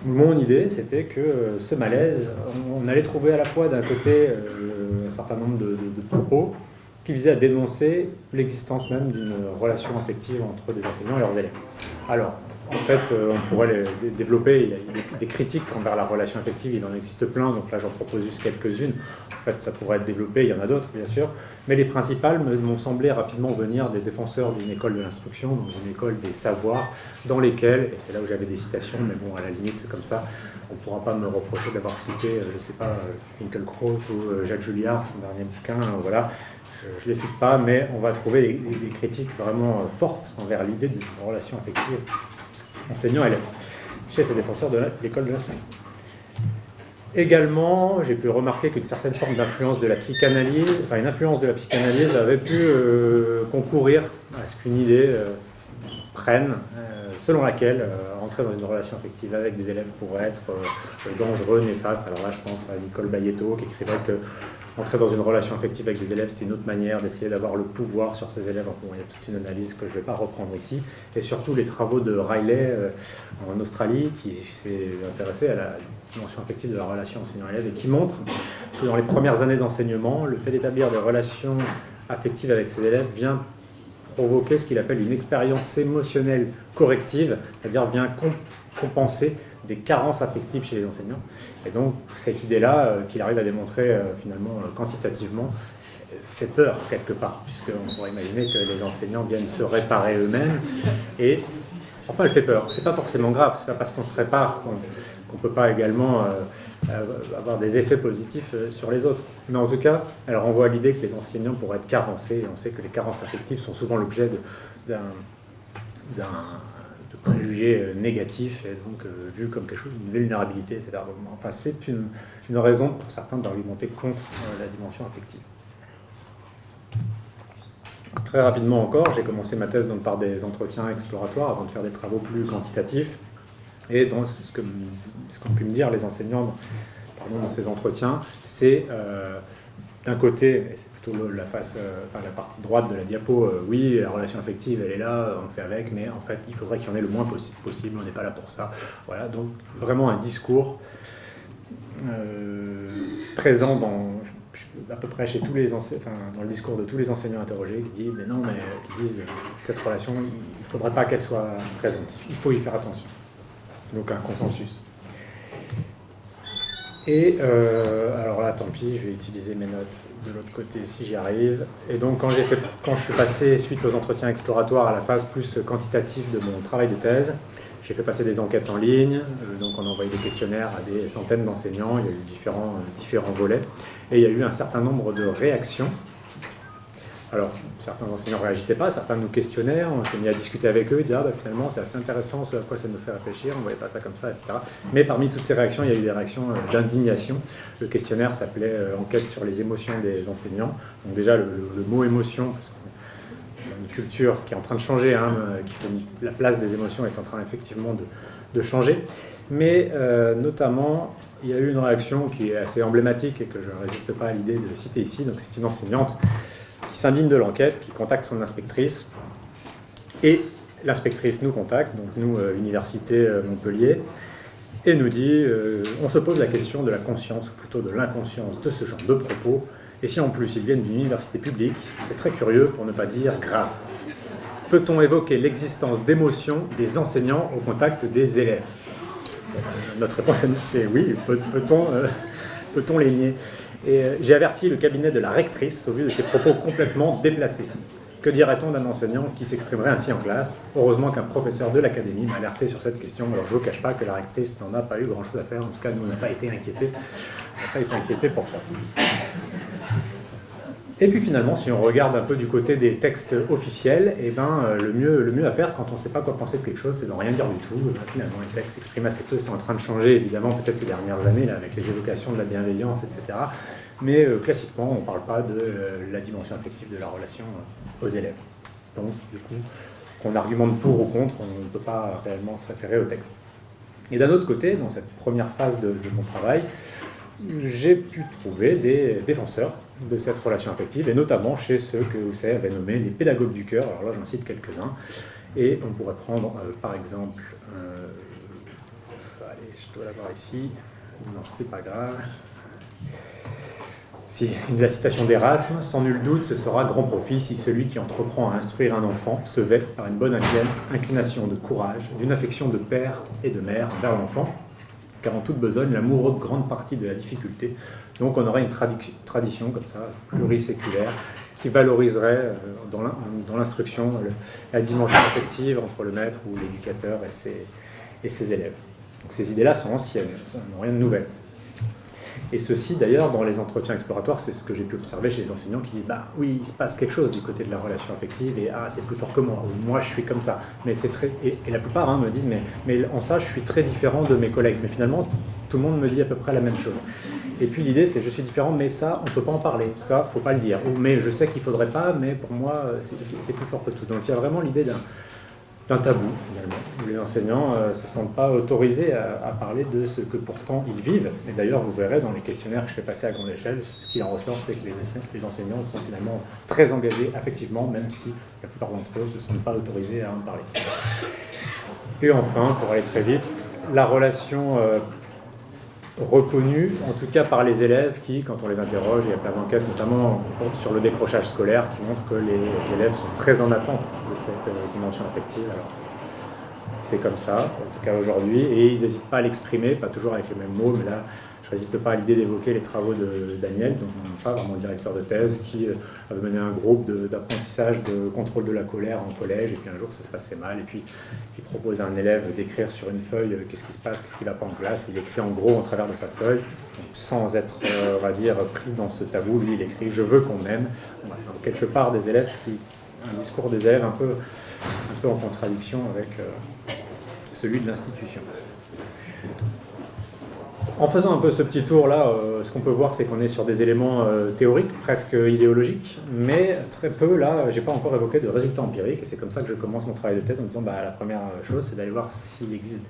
Mon idée, c'était que ce malaise, on allait trouver à la fois d'un côté un certain nombre de propos qui visaient à dénoncer l'existence même d'une relation affective entre des enseignants et leurs élèves. Alors, en fait, on pourrait développer, il y a des critiques envers la relation affective, il en existe plein, donc là j'en propose juste quelques-unes. En fait, ça pourrait être développé, il y en a d'autres, bien sûr, mais les principales m'ont semblé rapidement venir des défenseurs d'une école de l'instruction, donc une école des savoirs, dans lesquelles, et c'est là où j'avais des citations, mais bon, à la limite, comme ça, on ne pourra pas me reprocher d'avoir cité, je ne sais pas, Finkielkraut ou Jacques Julliard, son dernier bouquin, voilà. Je ne les cite pas, mais on va trouver des critiques vraiment fortes envers l'idée d'une relation affective enseignant-élève chez ces défenseurs de l'école de l'instruction. Également, j'ai pu remarquer qu'une certaine forme d'influence de la psychanalyse, enfin une influence de la psychanalyse avait pu concourir à ce qu'une idée prenne, selon laquelle entrer dans une relation affective avec des élèves pourrait être dangereux, néfaste. Alors là, je pense à Nicole Bayetto qui écrivait que entrer dans une relation affective avec des élèves, c'était une autre manière d'essayer d'avoir le pouvoir sur ses élèves. Enfin, bon, il y a toute une analyse que je ne vais pas reprendre ici. Et surtout les travaux de Riley en Australie, qui s'est intéressé à la dimension affective de la relation enseignant-élève et qui montre que dans les premières années d'enseignement, le fait d'établir des relations affectives avec ses élèves vient provoquer ce qu'il appelle une expérience émotionnelle corrective, c'est-à-dire vient compenser des carences affectives chez les enseignants. Et donc, cette idée-là, qu'il arrive à démontrer finalement quantitativement, fait peur quelque part, puisqu'on pourrait imaginer que les enseignants viennent se réparer eux-mêmes. Et enfin, elle fait peur. C'est pas forcément grave, c'est pas parce qu'on se répare qu'on peut pas également avoir des effets positifs sur les autres. Mais en tout cas, elle renvoie à l'idée que les enseignants pourraient être carencés, et on sait que les carences affectives sont souvent l'objet de préjugés négatifs, et donc vu comme quelque chose, une vulnérabilité, etc. Enfin, c'est une raison pour certains d'argumenter contre la dimension affective. Très rapidement encore, j'ai commencé ma thèse donc, par des entretiens exploratoires avant de faire des travaux plus quantitatifs. Et dans ce qu'ont pu me dire les enseignants dans ces entretiens, c'est d'un côté, et c'est plutôt la partie droite de la diapo, oui, la relation affective, elle est là, on fait avec, mais en fait, il faudrait qu'il y en ait le moins possible, on n'est pas là pour ça. Voilà, donc vraiment un discours présent à peu près chez tous les dans le discours de tous les enseignants interrogés, qui disent cette relation, il ne faudrait pas qu'elle soit présente, il faut y faire attention. Donc un consensus. Et alors là, tant pis, je vais utiliser mes notes de l'autre côté si j'y arrive. Et donc quand je suis passé suite aux entretiens exploratoires à la phase plus quantitative de mon travail de thèse, j'ai fait passer des enquêtes en ligne, donc on a envoyé des questionnaires à des centaines d'enseignants, il y a eu différents volets, et il y a eu un certain nombre de réactions. Alors, certains enseignants ne réagissaient pas, certains nous questionnaient, on s'est mis à discuter avec eux, dire finalement c'est assez intéressant ce à quoi ça nous fait réfléchir, on ne voyait pas ça comme ça, etc. Mais parmi toutes ces réactions, il y a eu des réactions d'indignation. Le questionnaire s'appelait Enquête sur les émotions des enseignants. Donc déjà, le mot émotion, parce qu'on a une culture qui est en train de changer, qui fait la place des émotions est en train effectivement de changer. Mais notamment, il y a eu une réaction qui est assez emblématique et que je ne résiste pas à l'idée de citer ici. Donc c'est une enseignante qui s'indigne de l'enquête, qui contacte son inspectrice, et l'inspectrice nous contacte, donc nous, Université Montpellier, et nous dit on se pose la question de la conscience, ou plutôt de l'inconscience de ce genre de propos, et si en plus ils viennent d'une université publique, c'est très curieux, pour ne pas dire grave. Peut-on évoquer l'existence d'émotions des enseignants au contact des élèves ? Notre réponse était oui, peut-on les nier ? Et j'ai averti le cabinet de la rectrice au vu de ces propos complètement déplacés. Que dirait-on d'un enseignant qui s'exprimerait ainsi en classe ? Heureusement qu'un professeur de l'académie m'a alerté sur cette question. Alors je ne vous cache pas que la rectrice n'en a pas eu grand-chose à faire. En tout cas, nous, on n'a pas été inquiétés. On n'a pas été inquiétés pour ça. Et puis finalement, si on regarde un peu du côté des textes officiels, le mieux à faire quand on ne sait pas quoi penser de quelque chose, c'est de rien dire du tout. Finalement, les textes s'expriment assez peu, c'est en train de changer évidemment, peut-être ces dernières années, là, avec les évocations de la bienveillance, etc. Mais classiquement, on ne parle pas de la dimension affective de la relation aux élèves. Donc, du coup, qu'on argumente pour ou contre, on ne peut pas réellement se référer au texte. Et d'un autre côté, dans cette première phase de mon travail, j'ai pu trouver des défenseurs de cette relation affective, et notamment chez ceux que Husserl avait nommés les pédagogues du cœur. Alors là, j'en cite quelques-uns. Et on pourrait prendre, par exemple, allez, je dois l'avoir ici. Non, c'est pas grave. Si, la citation d'Erasme, sans nul doute, ce sera grand profit si celui qui entreprend à instruire un enfant se vêt par une bonne inclination de courage, d'une affection de père et de mère envers l'enfant, car en toute besogne, l'amour ôte grande partie de la difficulté. Donc on aurait une tradition comme ça, pluriséculaire, qui valoriserait dans l'instruction la dimension affective entre le maître ou l'éducateur et ses élèves. Donc ces idées-là sont anciennes, n'ont rien de nouvel. Et ceci, d'ailleurs, dans les entretiens exploratoires, c'est ce que j'ai pu observer chez les enseignants qui disent « bah oui, il se passe quelque chose du côté de la relation affective et c'est plus fort que moi, ou moi je suis comme ça ». Mais c'est très... Et la plupart me disent mais en ça, je suis très différent de mes collègues. Mais finalement, tout le monde me dit à peu près la même chose. Et puis l'idée, c'est je suis différent, mais ça, on ne peut pas en parler. Ça, il ne faut pas le dire. Mais je sais qu'il ne faudrait pas, mais pour moi, c'est plus fort que tout. Donc il y a vraiment l'idée d'un tabou, finalement, où les enseignants ne se sentent pas autorisés à parler de ce que pourtant ils vivent. Et d'ailleurs, vous verrez dans les questionnaires que je fais passer à grande échelle, ce qui en ressort, c'est que les enseignants sont finalement très engagés affectivement, même si la plupart d'entre eux ne se sentent pas autorisés à en parler. Et enfin, pour aller très vite, la relation reconnue, en tout cas par les élèves qui, quand on les interroge, il y a plein d'enquêtes, notamment sur le décrochage scolaire, qui montrent que les élèves sont très en attente de cette dimension affective. Alors, c'est comme ça, en tout cas aujourd'hui, et ils n'hésitent pas à l'exprimer, pas toujours avec les mêmes mots, mais là, je ne résiste pas à l'idée d'évoquer les travaux de Daniel, donc mon directeur de thèse, qui avait mené un groupe d'apprentissage de contrôle de la colère en collège, et puis un jour ça se passait mal, et puis il propose à un élève d'écrire sur une feuille qu'est-ce qui se passe, qu'est-ce qui ne va pas en classe, et il écrit en gros en travers de sa feuille, donc, sans être, on va dire, pris dans ce tabou, lui il écrit « je veux qu'on m'aime ». Donc quelque part des élèves un discours des élèves un peu en contradiction avec celui de l'institution. En faisant un peu ce petit tour-là, ce qu'on peut voir, c'est qu'on est sur des éléments théoriques, presque idéologiques, mais très peu, là, je n'ai pas encore évoqué de résultats empiriques, et c'est comme ça que je commence mon travail de thèse en me disant, la première chose, c'est d'aller voir s'il existe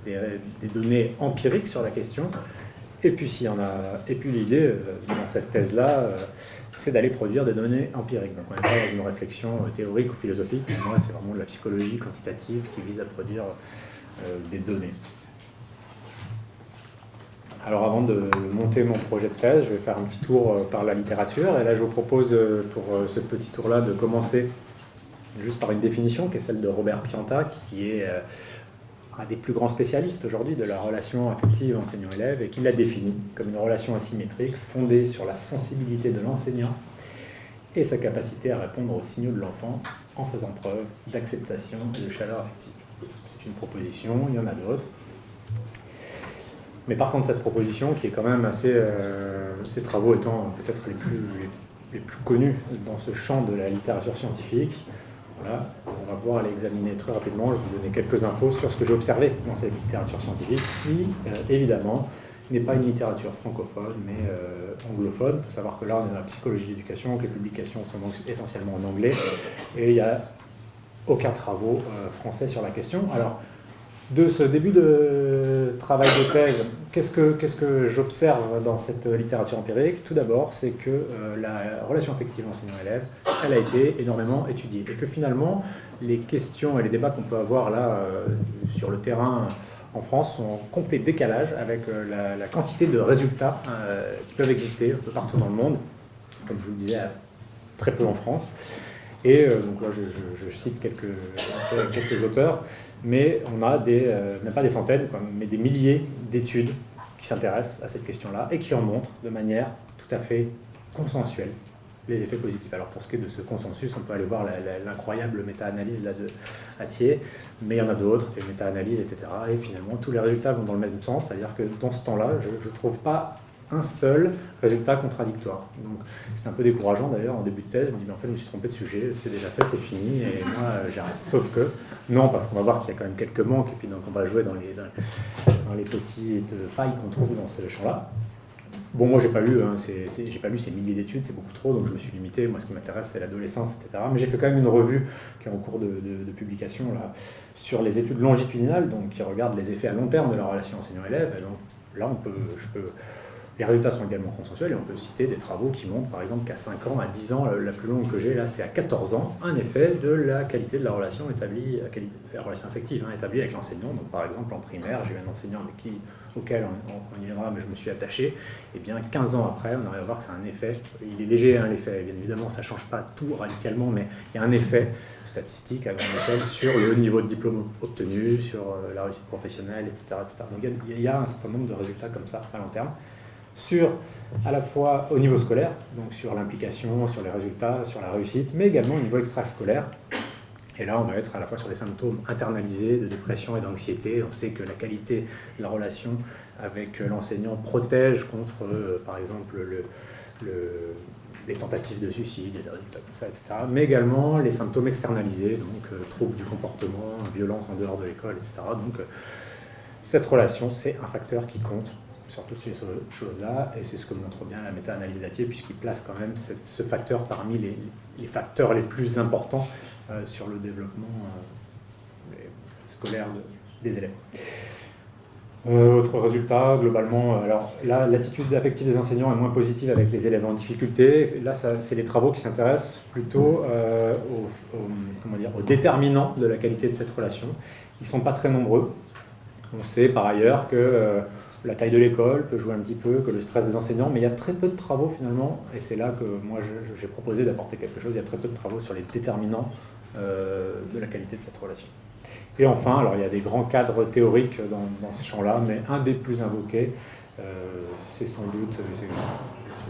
des données empiriques sur la question, et puis s'il y en a, et puis l'idée, dans cette thèse-là, c'est d'aller produire des données empiriques. Donc on n'est pas dans une réflexion théorique ou philosophique, mais moi, c'est vraiment de la psychologie quantitative qui vise à produire des données. Alors avant de monter mon projet de thèse, je vais faire un petit tour par la littérature. Et là, je vous propose pour ce petit tour-là de commencer juste par une définition qui est celle de Robert Pianta, qui est un des plus grands spécialistes aujourd'hui de la relation affective enseignant-élève et qui l'a définie comme une relation asymétrique fondée sur la sensibilité de l'enseignant et sa capacité à répondre aux signaux de l'enfant en faisant preuve d'acceptation et de chaleur affective. C'est une proposition, il y en a d'autres. Mais partant de cette proposition, qui est quand même assez, ces travaux étant peut-être les plus connus dans ce champ de la littérature scientifique, voilà, on va pouvoir l'examiner très rapidement. Je vais vous donner quelques infos sur ce que j'ai observé dans cette littérature scientifique, qui, évidemment, n'est pas une littérature francophone, mais anglophone. Il faut savoir que là, on est dans la psychologie de l'éducation, que les publications sont donc essentiellement en anglais, et il n'y a aucun travaux français sur la question. Alors, de ce début de travail de thèse, qu'est-ce que j'observe dans cette littérature empirique? Tout d'abord, c'est que la relation affective enseignant-élève, elle a été énormément étudiée. Et que finalement, les questions et les débats qu'on peut avoir là sur le terrain en France sont en complet décalage avec la quantité de résultats qui peuvent exister un peu partout dans le monde. Comme je vous le disais, très peu en France. Et donc là, je cite quelques auteurs, mais on a même pas des centaines, mais des milliers d'études qui s'intéressent à cette question-là et qui en montrent de manière tout à fait consensuelle les effets positifs. Alors pour ce qui est de ce consensus, on peut aller voir l'incroyable méta-analyse là de Hattier, mais il y en a d'autres, des méta-analyses, etc. Et finalement, tous les résultats vont dans le même sens, c'est-à-dire que dans ce temps-là, je ne trouve pas un seul résultat contradictoire. Donc c'est un peu décourageant d'ailleurs en début de thèse, je me dis mais en fait je me suis trompé de sujet, c'est déjà fait, c'est fini et moi j'arrête. Sauf que non, parce qu'on va voir qu'il y a quand même quelques manques et puis donc on va jouer dans les petites failles qu'on trouve dans ce champ-là. Bon, moi j'ai pas lu ces milliers d'études, c'est beaucoup trop, donc je me suis limité. Moi ce qui m'intéresse c'est l'adolescence, etc. Mais j'ai fait quand même une revue qui est en cours de publication là, sur les études longitudinales, donc qui regardent les effets à long terme de la relation enseignant-élève. Et donc là je peux Les résultats sont également consensuels et on peut citer des travaux qui montrent par exemple qu'à 5 ans, à 10 ans, la plus longue que j'ai là c'est à 14 ans, un effet de la qualité de la relation établie, la relation affective établie avec l'enseignant. Donc par exemple en primaire, j'ai eu un enseignant auquel on y viendra mais je me suis attaché, et bien 15 ans après on arrive à voir que c'est un effet, il est léger l'effet, bien évidemment ça ne change pas tout radicalement mais il y a un effet statistique à grande échelle sur le niveau de diplôme obtenu, sur la réussite professionnelle, etc. Donc il y a un certain nombre de résultats comme ça à long terme, sur à la fois au niveau scolaire, donc sur l'implication, sur les résultats, sur la réussite, mais également au niveau extrascolaire. Et là, on va être à la fois sur des symptômes internalisés de dépression et d'anxiété. On sait que la qualité de la relation avec l'enseignant protège contre, par exemple, les tentatives de suicide, des résultats comme ça, etc. Mais également les symptômes externalisés, donc troubles du comportement, violence en dehors de l'école, etc. Donc cette relation, c'est un facteur qui compte sur toutes ces choses-là, et c'est ce que montre bien la méta-analyse d'Attier, puisqu'il place quand même ce facteur parmi les facteurs les plus importants sur le développement scolaire des élèves. Autre résultat, globalement, alors là, l'attitude affective des enseignants est moins positive avec les élèves en difficulté. Là, c'est les travaux qui s'intéressent plutôt aux déterminants de la qualité de cette relation. Ils ne sont pas très nombreux. On sait par ailleurs que la taille de l'école peut jouer un petit peu, que le stress des enseignants, mais il y a très peu de travaux finalement, et c'est là que moi j'ai proposé d'apporter quelque chose. Il y a très peu de travaux sur les déterminants de la qualité de cette relation. Et enfin, alors il y a des grands cadres théoriques dans ce champ-là, mais un des plus invoqués, c'est sans doute,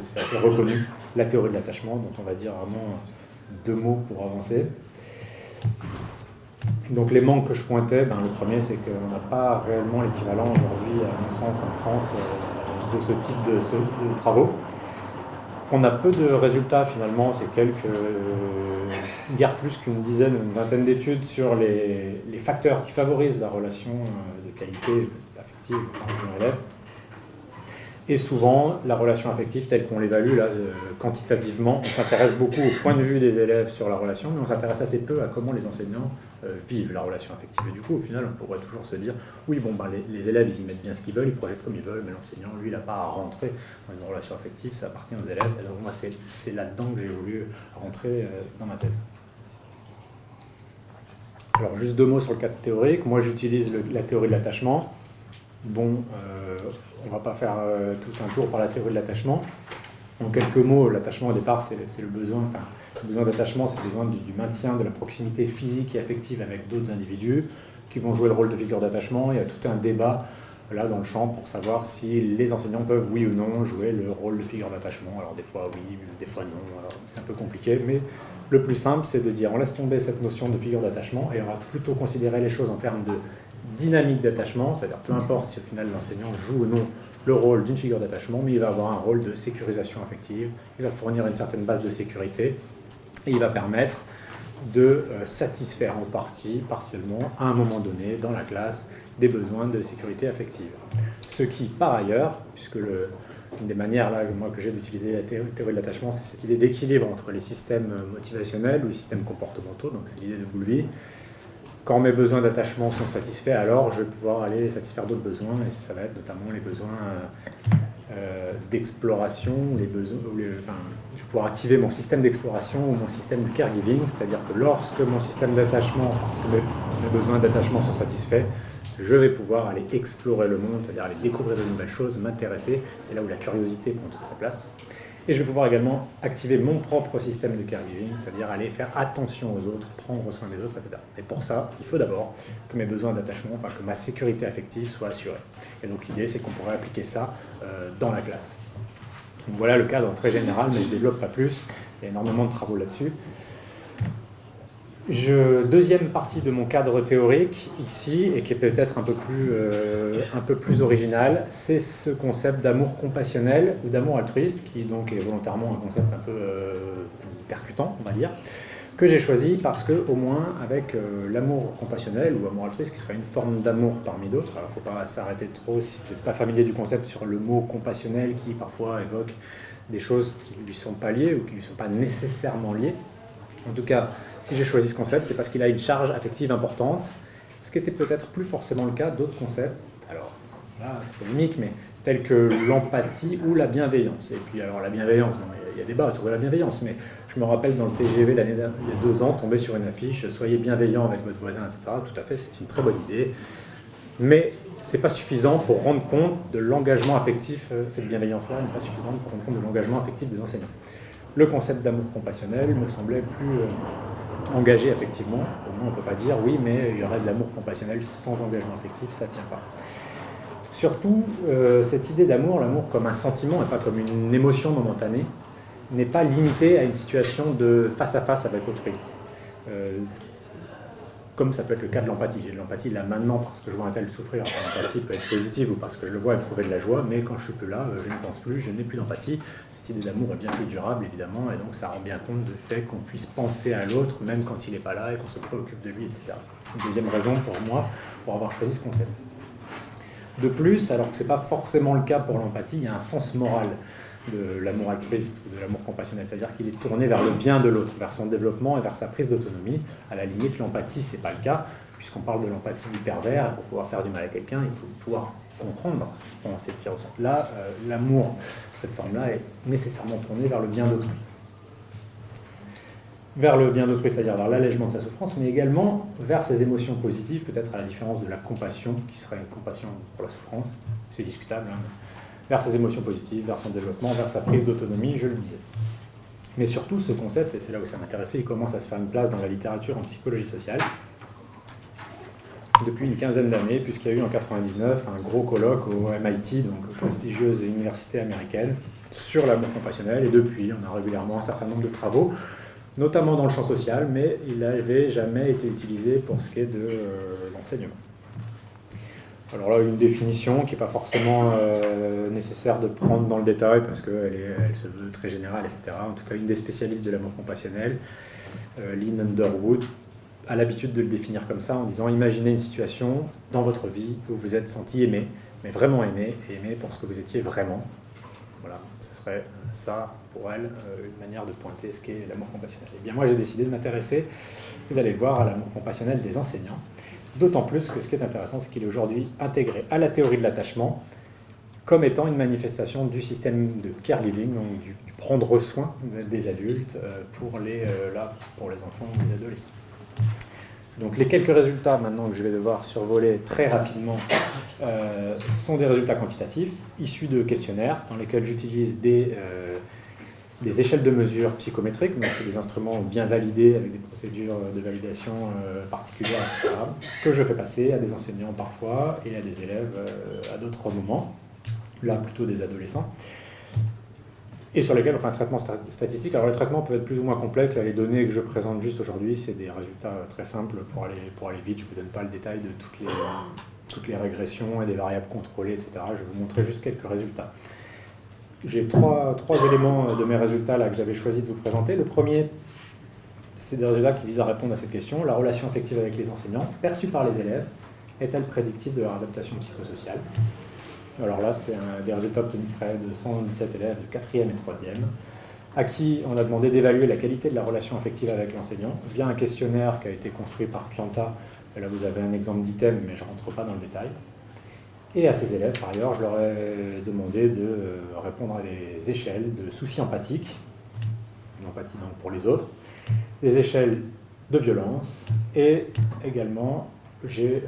c'est assez reconnu, la théorie de l'attachement, dont on va dire vraiment 2 mots pour avancer. Donc les manques que je pointais, le premier c'est qu'on n'a pas réellement l'équivalent aujourd'hui, à mon sens, en France, de ce type de travaux. On a peu de résultats finalement, c'est guère plus qu'une dizaine, une vingtaine d'études sur les facteurs qui favorisent la relation de qualité affective enseignant-élève. Et souvent, la relation affective telle qu'on l'évalue là, quantitativement, on s'intéresse beaucoup au point de vue des élèves sur la relation, mais on s'intéresse assez peu à comment les enseignants vivent la relation affective. Et du coup, au final, on pourrait toujours se dire, oui, les élèves, ils y mettent bien ce qu'ils veulent, ils projettent comme ils veulent, mais l'enseignant, lui, il n'a pas à rentrer dans une relation affective, ça appartient aux élèves. Et donc moi, c'est là-dedans que j'ai voulu rentrer dans ma thèse. Alors, juste 2 mots sur le cadre théorique. Moi, j'utilise la théorie de l'attachement. On ne va pas faire tout un tour par la théorie de l'attachement. En quelques mots, l'attachement au départ, c'est le besoin. Le besoin d'attachement, c'est le besoin du maintien de la proximité physique et affective avec d'autres individus qui vont jouer le rôle de figure d'attachement. Il y a tout un débat là dans le champ pour savoir si les enseignants peuvent, oui ou non, jouer le rôle de figure d'attachement. Alors des fois oui, des fois non. C'est un peu compliqué, mais le plus simple, c'est de dire on laisse tomber cette notion de figure d'attachement et on va plutôt considérer les choses en termes de dynamique d'attachement, c'est-à-dire peu importe si au final l'enseignant joue ou non le rôle d'une figure d'attachement, mais il va avoir un rôle de sécurisation affective, il va fournir une certaine base de sécurité et il va permettre de satisfaire en partie, partiellement, à un moment donné, dans la classe, des besoins de sécurité affective. Ce qui, par ailleurs, puisque une des manières là, moi, que j'ai d'utiliser la théorie de l'attachement, c'est cette idée d'équilibre entre les systèmes motivationnels ou les systèmes comportementaux, donc c'est l'idée de Bowlby. Quand mes besoins d'attachement sont satisfaits, alors je vais pouvoir aller satisfaire d'autres besoins, et ça va être notamment les besoins d'exploration, je vais pouvoir activer mon système d'exploration ou mon système de caregiving, c'est-à-dire que lorsque mon système d'attachement, parce que mes besoins d'attachement sont satisfaits, je vais pouvoir aller explorer le monde, c'est-à-dire aller découvrir de nouvelles choses, m'intéresser, c'est là où la curiosité prend toute sa place. Et je vais pouvoir également activer mon propre système de caregiving, c'est-à-dire aller faire attention aux autres, prendre soin des autres, etc. Et pour ça, il faut d'abord que mes besoins d'attachement, que ma sécurité affective soit assurée. Et donc l'idée, c'est qu'on pourrait appliquer ça dans la classe. Donc voilà le cadre très général, mais je ne développe pas plus. Il y a énormément de travaux là-dessus. Deuxième partie de mon cadre théorique ici, et qui est peut-être un peu plus original, c'est ce concept d'amour compassionnel ou d'amour altruiste, qui donc est volontairement un concept un peu percutant, on va dire, que j'ai choisi parce que, au moins, avec l'amour compassionnel ou amour altruiste, qui serait une forme d'amour parmi d'autres, alors il ne faut pas s'arrêter trop si vous n'êtes pas familier du concept sur le mot compassionnel qui parfois évoque des choses qui ne lui sont pas liées ou qui ne lui sont pas nécessairement liées. En tout cas, si j'ai choisi ce concept, c'est parce qu'il a une charge affective importante, ce qui était peut-être plus forcément le cas d'autres concepts. Alors là, c'est polémique, mais tels que l'empathie ou la bienveillance. Et puis alors la bienveillance, bon, il y a débat autour de la bienveillance, mais je me rappelle dans le TGV il y a 2 ans, tomber sur une affiche « Soyez bienveillant avec votre voisin », etc. Tout à fait, c'est une très bonne idée. Mais ce n'est pas suffisant pour rendre compte de l'engagement affectif, cette bienveillance-là n'est pas suffisante pour rendre compte de l'engagement affectif des enseignants. Le concept d'amour compassionnel me semblait plus engagé affectivement. Au moins, on ne peut pas dire oui, mais il y aurait de l'amour compassionnel sans engagement affectif, ça ne tient pas. Surtout, cette idée d'amour, l'amour comme un sentiment et pas comme une émotion momentanée, n'est pas limitée à une situation de face à face avec autrui. Comme ça peut être le cas de l'empathie. J'ai de l'empathie là maintenant parce que je vois un tel souffrir. L'empathie peut être positive ou parce que je le vois éprouver de la joie, mais quand je suis plus là, je ne pense plus, je n'ai plus d'empathie. Cette idée d'amour est bien plus durable, évidemment, et donc ça rend bien compte du fait qu'on puisse penser à l'autre, même quand il n'est pas là, et qu'on se préoccupe de lui, etc. Une deuxième raison pour moi, pour avoir choisi ce concept. De plus, alors que ce n'est pas forcément le cas pour l'empathie, il y a un sens moral de l'amour altruiste ou de l'amour compassionnel, c'est-à-dire qu'il est tourné vers le bien de l'autre, vers son développement et vers sa prise d'autonomie. À la limite, l'empathie, ce n'est pas le cas, puisqu'on parle de l'empathie du pervers, et pour pouvoir faire du mal à quelqu'un, il faut pouvoir comprendre ce qu'il pense et ce qu'il ressent. Là, l'amour, cette forme-là, est nécessairement tournée vers le bien d'autrui. Vers le bien d'autrui, c'est-à-dire vers l'allègement de sa souffrance, mais également vers ses émotions positives, peut-être à la différence de la compassion, qui serait une compassion pour la souffrance, c'est discutable, hein, vers ses émotions positives, vers son développement, vers sa prise d'autonomie, je le disais. Mais surtout, ce concept, et c'est là où ça m'intéressait, il commence à se faire une place dans la littérature en psychologie sociale, depuis une quinzaine d'années, puisqu'il y a eu en 1999 un gros colloque au MIT, donc prestigieuse université américaine, sur l'amour compassionnel, et depuis, on a régulièrement un certain nombre de travaux, notamment dans le champ social, mais il n'avait jamais été utilisé pour ce qui est de l'enseignement. Alors là, une définition qui n'est pas forcément nécessaire de prendre dans le détail, parce qu'elle se veut très générale, etc. En tout cas, une des spécialistes de l'amour compassionnel, Lynn Underwood, a l'habitude de le définir comme ça, en disant « Imaginez une situation dans votre vie où vous vous êtes senti aimé, mais vraiment aimé, et aimé pour ce que vous étiez vraiment. » Voilà, ce serait ça, pour elle, une manière de pointer ce qu'est l'amour compassionnel. Et bien moi, j'ai décidé de m'intéresser, vous allez le voir, à l'amour compassionnel des enseignants. D'autant plus que ce qui est intéressant, c'est qu'il est aujourd'hui intégré à la théorie de l'attachement comme étant une manifestation du système de caregiving, donc du prendre soin des adultes pour les enfants ou les adolescents. Donc les quelques résultats maintenant que je vais devoir survoler très rapidement sont des résultats quantitatifs issus de questionnaires dans lesquels j'utilise des échelles de mesure psychométriques, donc c'est des instruments bien validés avec des procédures de validation particulières, etc., que je fais passer à des enseignants parfois et à des élèves à d'autres moments, là plutôt des adolescents, et sur lesquels on fait un traitement statistique. Alors le traitement peut être plus ou moins complexe, les données que je présente juste aujourd'hui, c'est des résultats très simples pour aller vite, je ne vous donne pas le détail de toutes les régressions et des variables contrôlées, etc. Je vais vous montrer juste quelques résultats. J'ai trois éléments de mes résultats là, que j'avais choisi de vous présenter. Le premier, c'est des résultats qui visent à répondre à cette question. La relation affective avec les enseignants, perçue par les élèves, est-elle prédictive de leur adaptation psychosociale? Alors là, c'est des résultats obtenus près de 117 élèves de 4e et 3e, à qui on a demandé d'évaluer la qualité de la relation affective avec l'enseignant via un questionnaire qui a été construit par Pianta. Et là, vous avez un exemple d'item, mais je ne rentre pas dans le détail. Et à ces élèves, par ailleurs, je leur ai demandé de répondre à des échelles de soucis empathiques, l'empathie donc pour les autres, des échelles de violence, et également, j'ai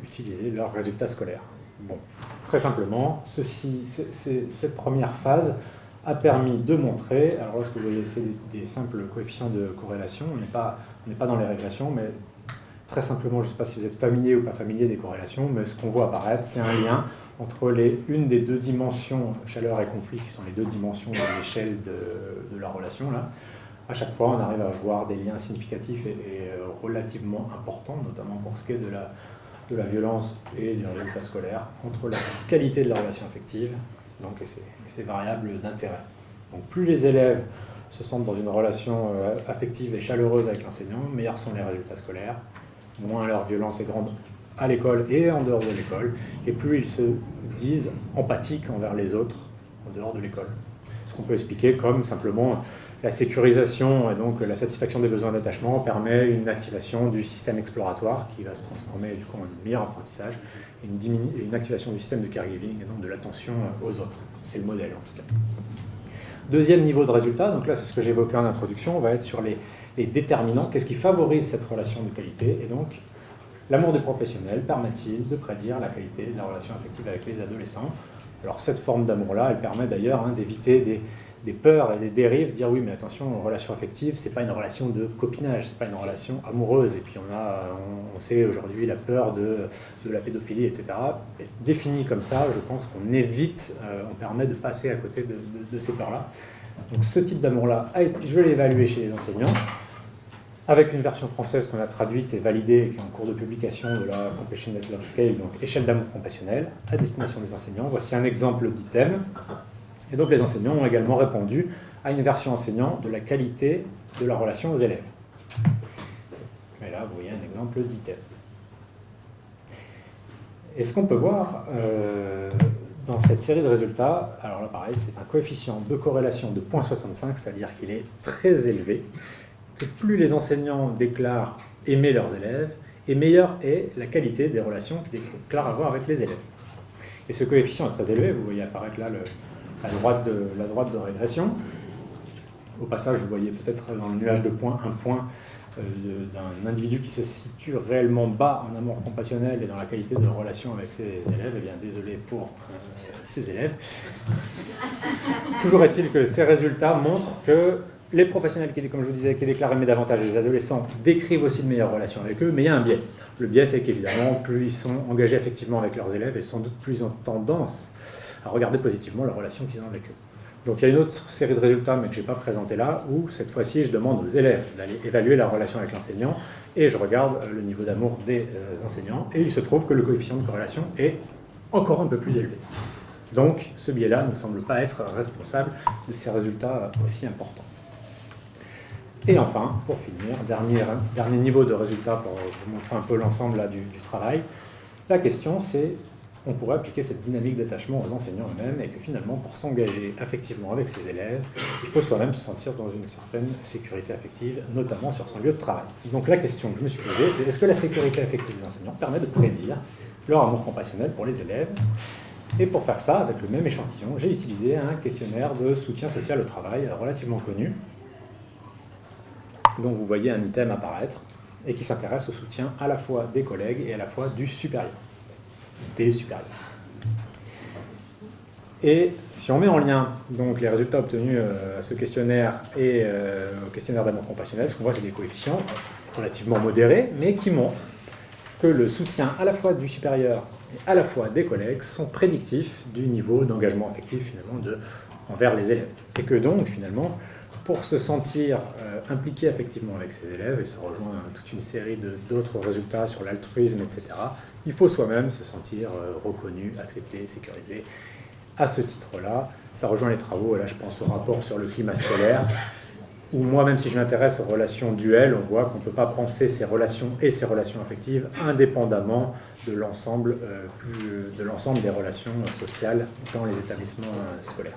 utilisé leurs résultats scolaires. Bon, très simplement, cette première phase a permis de montrer, alors lorsque vous voyez, c'est des simples coefficients de corrélation, on n'est pas dans les régressions, mais très simplement, je ne sais pas si vous êtes familier ou pas familier des corrélations, mais ce qu'on voit apparaître, c'est un lien entre une des deux dimensions, chaleur et conflit, qui sont les deux dimensions de l'échelle de la relation. Là. À chaque fois, on arrive à voir des liens significatifs et relativement importants, notamment pour ce qui est de la violence et du résultat scolaire, entre la qualité de la relation affective donc, et ses variables d'intérêt. Donc plus les élèves se sentent dans une relation affective et chaleureuse avec l'enseignant, meilleurs sont les résultats scolaires, moins leur violence est grande à l'école et en dehors de l'école, et plus ils se disent empathiques envers les autres en dehors de l'école. Ce qu'on peut expliquer comme simplement La sécurisation et donc la satisfaction des besoins d'attachement permet une activation du système exploratoire qui va se transformer du coup en un meilleur apprentissage et une activation du système de caregiving et donc de l'attention aux autres. C'est le modèle en tout cas. Deuxième niveau de résultat, donc là c'est ce que j'évoquais en introduction, on va être sur les déterminants, qu'est-ce qui favorise cette relation de qualité, et donc l'amour des professionnels permet-il de prédire la qualité de la relation affective avec les adolescents. Alors cette forme d'amour-là, elle permet d'ailleurs d'éviter des peurs et des dérives, dire oui mais attention, une relation affective, c'est pas une relation de copinage, c'est pas une relation amoureuse, et puis on sait aujourd'hui la peur de la pédophilie, etc. Et défini comme ça, je pense qu'on évite, on permet de passer à côté de ces peurs-là. Donc ce type d'amour-là, je l'ai évalué chez les enseignants, avec une version française qu'on a traduite et validée, qui est en cours de publication de la Compassionate Love Scale, donc échelle d'amour compassionnel, à destination des enseignants. Voici un exemple d'item. Et donc les enseignants ont également répondu à une version enseignant de la qualité de la relation aux élèves. Mais là, vous voyez un exemple d'item. Et ce qu'on peut voir dans cette série de résultats, alors là pareil, c'est un coefficient de corrélation de 0,65, c'est-à-dire qu'il est très élevé, que plus les enseignants déclarent aimer leurs élèves, et meilleure est la qualité des relations qu'ils déclarent avoir avec les élèves. Et ce coefficient est très élevé, vous voyez apparaître là la droite de régression. Au passage, vous voyez peut-être dans le nuage de points un point d'un individu qui se situe réellement bas en amour compassionnel et dans la qualité de relation avec ses élèves. Eh bien, désolé pour ses élèves. Toujours est-il que ces résultats montrent que les professionnels, comme je vous disais, qui déclarent aimer davantage les adolescents, décrivent aussi de meilleures relations avec eux, mais il y a un biais. Le biais, c'est qu'évidemment, plus ils sont engagés effectivement avec leurs élèves et sans doute plus en tendance à regarder positivement la relation qu'ils ont avec eux. Donc il y a une autre série de résultats, mais que je n'ai pas présenté là, où cette fois-ci, je demande aux élèves d'aller évaluer la relation avec l'enseignant, et je regarde le niveau d'amour des enseignants, et il se trouve que le coefficient de corrélation est encore un peu plus élevé. Donc ce biais-là ne semble pas être responsable de ces résultats aussi importants. Et enfin, pour finir, dernier niveau de résultat pour vous montrer un peu l'ensemble du travail, la question c'est, on pourrait appliquer cette dynamique d'attachement aux enseignants eux-mêmes et que finalement, pour s'engager affectivement avec ses élèves, il faut soi-même se sentir dans une certaine sécurité affective, notamment sur son lieu de travail. Donc la question que je me suis posée, c'est est-ce que la sécurité affective des enseignants permet de prédire leur amour compassionnel pour les élèves? Et pour faire ça, avec le même échantillon, j'ai utilisé un questionnaire de soutien social au travail relativement connu, dont vous voyez un item apparaître, et qui s'intéresse au soutien à la fois des collègues et à la fois du supérieur, des supérieurs. Et si on met en lien donc, les résultats obtenus à ce questionnaire et au questionnaire d'amour compassionnel, ce qu'on voit, c'est des coefficients relativement modérés, mais qui montrent que le soutien à la fois du supérieur et à la fois des collègues sont prédictifs du niveau d'engagement affectif finalement envers les élèves. Et que donc, finalement, pour se sentir impliqué affectivement avec ses élèves, et ça rejoint toute une série d'autres résultats sur l'altruisme, etc., il faut soi-même se sentir reconnu, accepté, sécurisé. À ce titre-là, ça rejoint les travaux, et là je pense au rapport sur le climat scolaire, où moi, même si je m'intéresse aux relations duelles, on voit qu'on ne peut pas penser ces relations et ces relations affectives indépendamment de l'ensemble des relations sociales dans les établissements scolaires.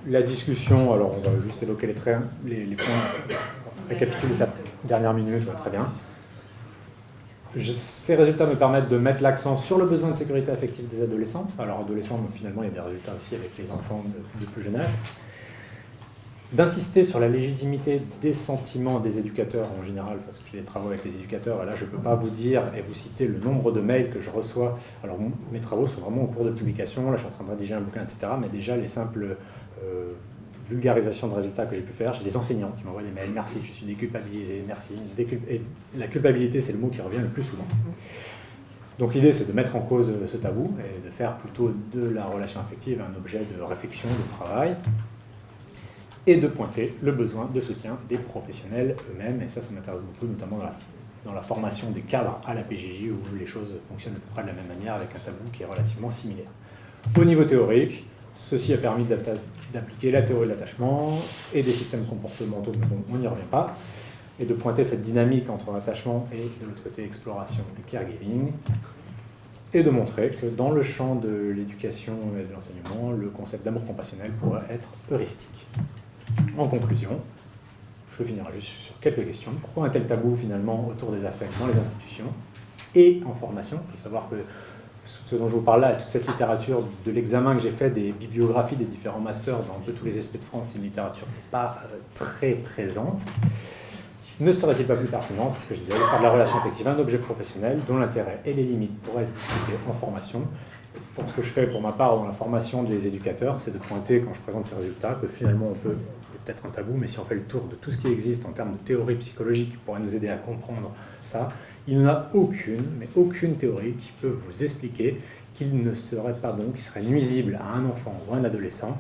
La discussion, alors on va juste évoquer les points, récapituler sa dernière minute, ouais, très bien. Ces résultats me permettent de mettre l'accent sur le besoin de sécurité affective des adolescents. Alors adolescents, mais finalement il y a des résultats aussi avec les enfants de plus jeune âge. D'insister sur la légitimité des sentiments des éducateurs en général, parce que j'ai des travaux avec les éducateurs, et là je ne peux pas vous dire et vous citer le nombre de mails que je reçois. Alors mes travaux sont vraiment en cours de publication, là je suis en train de rédiger un bouquin, etc. Mais déjà les simples vulgarisation de résultats que j'ai pu faire, j'ai des enseignants qui m'envoient des mails, merci, je suis déculpabilisé, merci. Et la culpabilité, c'est le mot qui revient le plus souvent. Donc l'idée, c'est de mettre en cause ce tabou et de faire plutôt de la relation affective un objet de réflexion, de travail, et de pointer le besoin de soutien des professionnels eux-mêmes. Et ça m'intéresse beaucoup, notamment dans la formation des cadres à la PJJ, où les choses fonctionnent à peu près de la même manière, avec un tabou qui est relativement similaire. Au niveau théorique, ceci a permis d'appliquer la théorie de l'attachement et des systèmes comportementaux, mais bon, on n'y revient pas, et de pointer cette dynamique entre attachement et, de l'autre côté, exploration et caregiving. et de montrer que dans le champ de l'éducation et de l'enseignement, le concept d'amour compassionnel pourrait être heuristique. En conclusion, je finirai juste sur quelques questions. Pourquoi un tel tabou finalement autour des affects dans les institutions et en formation? Il faut savoir que ce dont je vous parle là, toute cette littérature de l'examen que j'ai fait des bibliographies des différents masters dans un peu tous les aspects de France, c'est une littérature qui n'est pas très présente. Ne serait-il pas plus pertinent, c'est ce que je disais, de faire de la relation affective un objet professionnel dont l'intérêt et les limites pourraient être discutés en formation? Pour ce que je fais pour ma part dans la formation des éducateurs, c'est de pointer, quand je présente ces résultats, que finalement on peut, peut-être un tabou, mais si on fait le tour de tout ce qui existe en termes de théorie psychologique qui pourrait nous aider à comprendre ça, il n'y en a aucune, mais aucune théorie qui peut vous expliquer qu'il ne serait pas bon, qu'il serait nuisible à un enfant ou un adolescent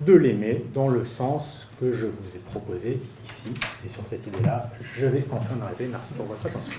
de l'aimer dans le sens que je vous ai proposé ici. Et sur cette idée-là, je vais enfin m'arrêter. Merci pour votre attention.